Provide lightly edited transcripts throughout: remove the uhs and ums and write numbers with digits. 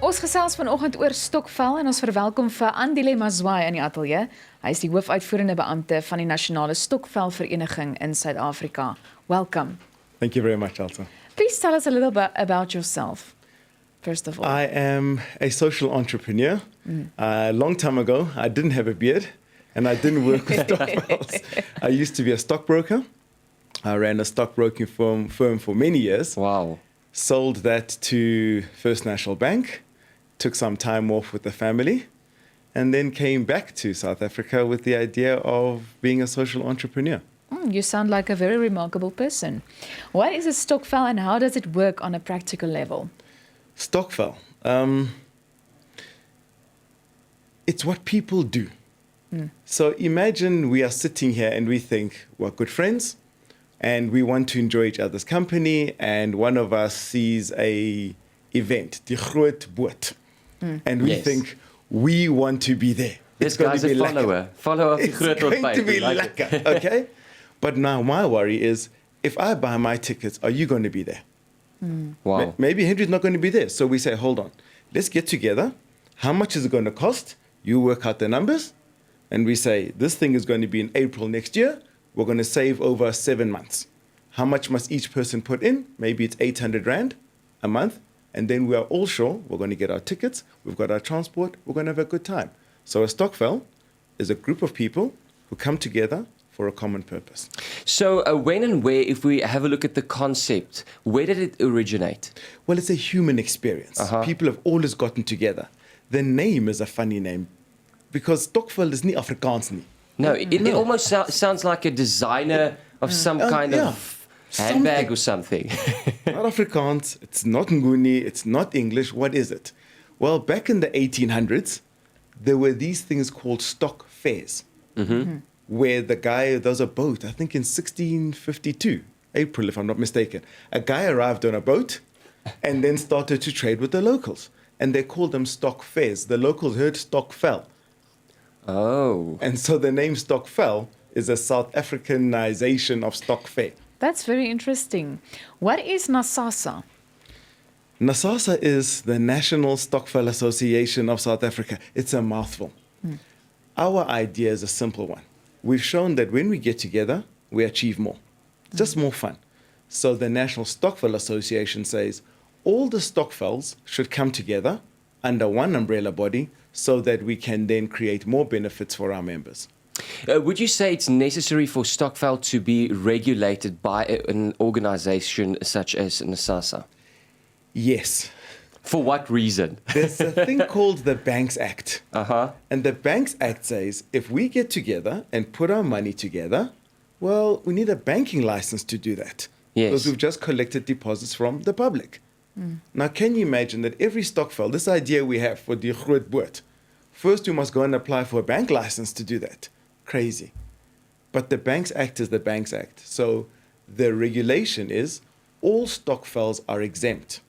Ons gesels vanoggend oor Stokvelle en ons verwelkom vir Andile Mazwai in die ateljee. Hy is die hoofuitvoerende beampte van die Nasionale Stokvelle Vereniging in Suid-Afrika. Welcome. Thank you very much, Alta. Please tell us a little bit about yourself, first of all. I am a social entrepreneur. A long time ago, I didn't have a beard and I didn't work with Stokvelles. I used to be a stockbroker. I ran a stockbroking firm for many years. Wow. Sold that to First National Bank, took some time off with the family, and then came back to South Africa with the idea of being a social entrepreneur. You sound like a very remarkable person. What is a Stokvelle and how does it work on a practical level? Stokvelle. It's what people do. So imagine we are sitting here and we think we're good friends and we want to enjoy each other's company, and one of us sees a event, die groot boot, and we think we want to be there. This guy's a follower. Follow up the groot It's going to be like lekker, okay? But now my worry is, if I buy my tickets, are you going to be there? Wow. Maybe Henry's not going to be there. So we say, hold on, let's get together. How much is it going to cost? You work out the numbers. And we say, this thing is going to be in April next year. We're going to save over 7 months. How much must each person put in? Maybe it's 800 Rand a month. And then we are all sure we're going to get our tickets. We've got our transport. We're going to have a good time. So a Stokvelle is a group of people who come together for a common purpose. So when and where, if we have a look at the concept, where did it originate? Well, it's a human experience. People have always gotten together. The name is a funny name because Stokvelle is nie Afrikaans nie. No, it almost sounds like a designer of some kind of handbag or something. Not Afrikaans, it's not Nguni, it's not English. What is it? Well, back in the 1800s, there were these things called stock fairs, where there was a boat, I think in 1652, April, if I'm not mistaken. A guy arrived on a boat and then started to trade with the locals. And they called them stock fairs. The locals heard Stokvelle. Oh. And so the name Stokvelle is a South Africanization of stock fair. That's very interesting. What is NASASA? NASASA is the National Stokvelle Association of South Africa. It's a mouthful. Our idea is a simple one. We've shown that when we get together, we achieve more. Just more fun. So the National Stokvelle Association says all the Stokvelles should come together under one umbrella body so that we can then create more benefits for our members. Would you say it's necessary for Stokvelle to be regulated by an organization such as NASASA? Yes. For what reason? There's a thing called the Banks Act. And the Banks Act says if we get together and put our money together, well, we need a banking license to do that. Yes. Because we've just collected deposits from the public. Now, can you imagine that every Stokvelle, this idea we have for die groot boot, first we must go and apply for a bank license to do that. Crazy. But the Banks Act is the Banks Act. So the regulation is all Stokvelles are exempt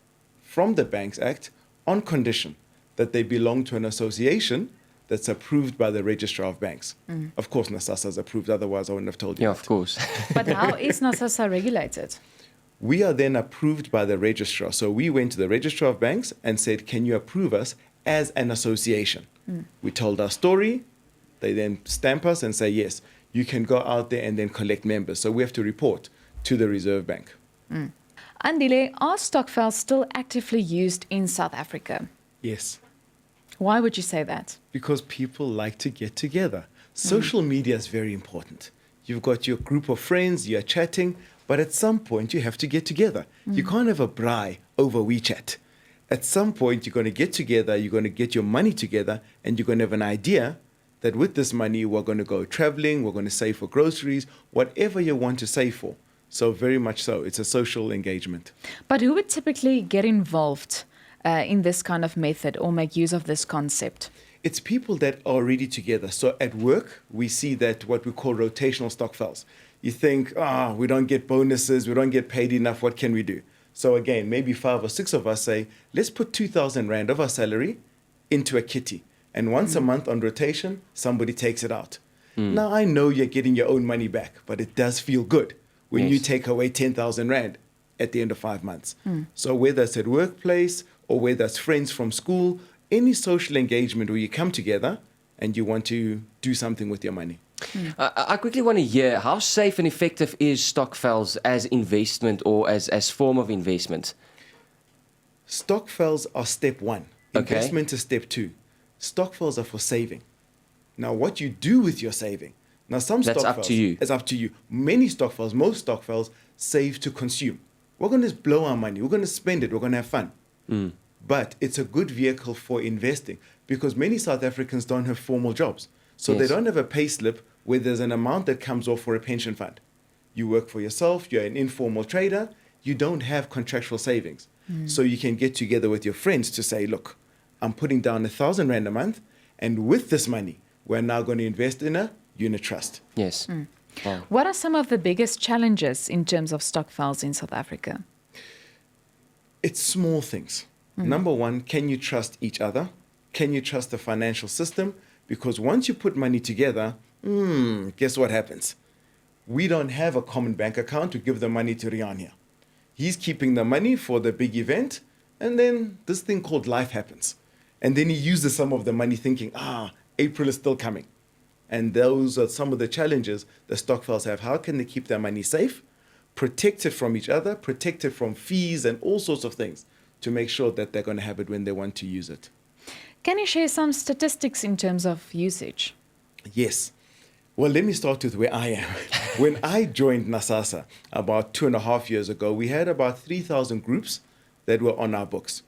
from the Banks Act on condition that they belong to an association that's approved by the Registrar of Banks. Of course, NASASA is approved, otherwise I wouldn't have told you Yeah, that. of course. But how is NASASA regulated? We are then approved by the registrar. So we went to the Registrar of Banks and said, can you approve us as an association? We told our story. They then stamp us and say, yes, you can go out there and then collect members. So we have to report to the Reserve Bank. Andile, are Stokvelles still actively used in South Africa? Yes, Why would you say that? because people like to get together. Social media is very important. You've got your group of friends, you're chatting, but at some point you have to get together. You can't have a braai over WeChat. At some point you're going to get together, you're going to get your money together, and you're going to have an idea that with this money we're going to go traveling, we're going to save for groceries, whatever you want to save for. So very much so, it's a social engagement. But who would typically get involved in this kind of method or make use of this concept? It's people that are already together. So at work, we see that what we call rotational Stokvelles. You think, we don't get bonuses, we don't get paid enough, what can we do? So again, maybe 5 or 6 of us say, let's put 2,000 Rand of our salary into a kitty. And once a month on rotation, somebody takes it out. Now, I know you're getting your own money back, but it does feel good when you take away 10,000 Rand at the end of 5 months. So whether it's at workplace or whether it's friends from school, any social engagement where you come together and you want to do something with your money. I quickly want to hear, how safe and effective is stokvels as investment or as form of investment? Stokvels are step one. Okay. Investment is step two. Stokvels are for saving. Now, what you do with your saving. Now, some That's up stokvels, to you. it's up to you. Many stokvels, most stokvels, save to consume. We're going to blow our money. We're going to spend it. We're going to have fun. But it's a good vehicle for investing because many South Africans don't have formal jobs. So they Yes. don't have a pay slip where there's an amount that comes off for a pension fund. You work for yourself. You're an informal trader. You don't have contractual savings. So you can get together with your friends to say, look, I'm putting down 1,000 Rand a month. And with this money, we're now going to invest in a unit trust. Yes. Wow. What are some of the biggest challenges in terms of stokvels in South Africa? It's small things. Number one, can you trust each other? Can you trust the financial system? Because once you put money together, guess what happens? We don't have a common bank account to give the money to Rian here. He's keeping the money for the big event, and then this thing called life happens. And then he uses some of the money thinking, April is still coming. And those are some of the challenges the stokvels have. How can they keep their money safe, protected from each other, protected from fees and all sorts of things to make sure that they're going to have it when they want to use it? Can you share some statistics in terms of usage? Yes. Well, let me start with where I am. When I joined NASASA about 2.5 years ago, we had about 3,000 groups that were on our books.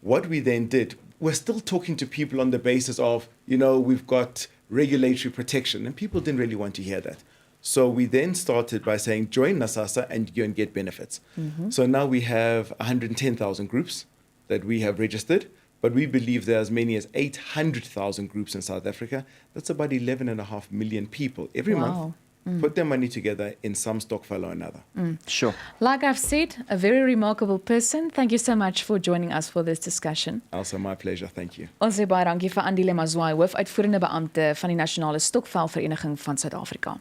What we then did, we're still talking to people on the basis of, we've got regulatory protection, and people didn't really want to hear that. So we then started by saying, join NASASA and you can get benefits. So now we have 110,000 groups that we have registered, but we believe there are as many as 800,000 groups in South Africa. That's about 11.5 million people every month put their money together in some stokvel or another. Sure. Like I've said, a very remarkable person. Thank you so much for joining us for this discussion. Also my pleasure. Thank you. Ons sê baie dankie vir Andile Mazwai, hoofuitvoerende beampte van die Nasionale Stokvelvereniging van Suid-Afrika.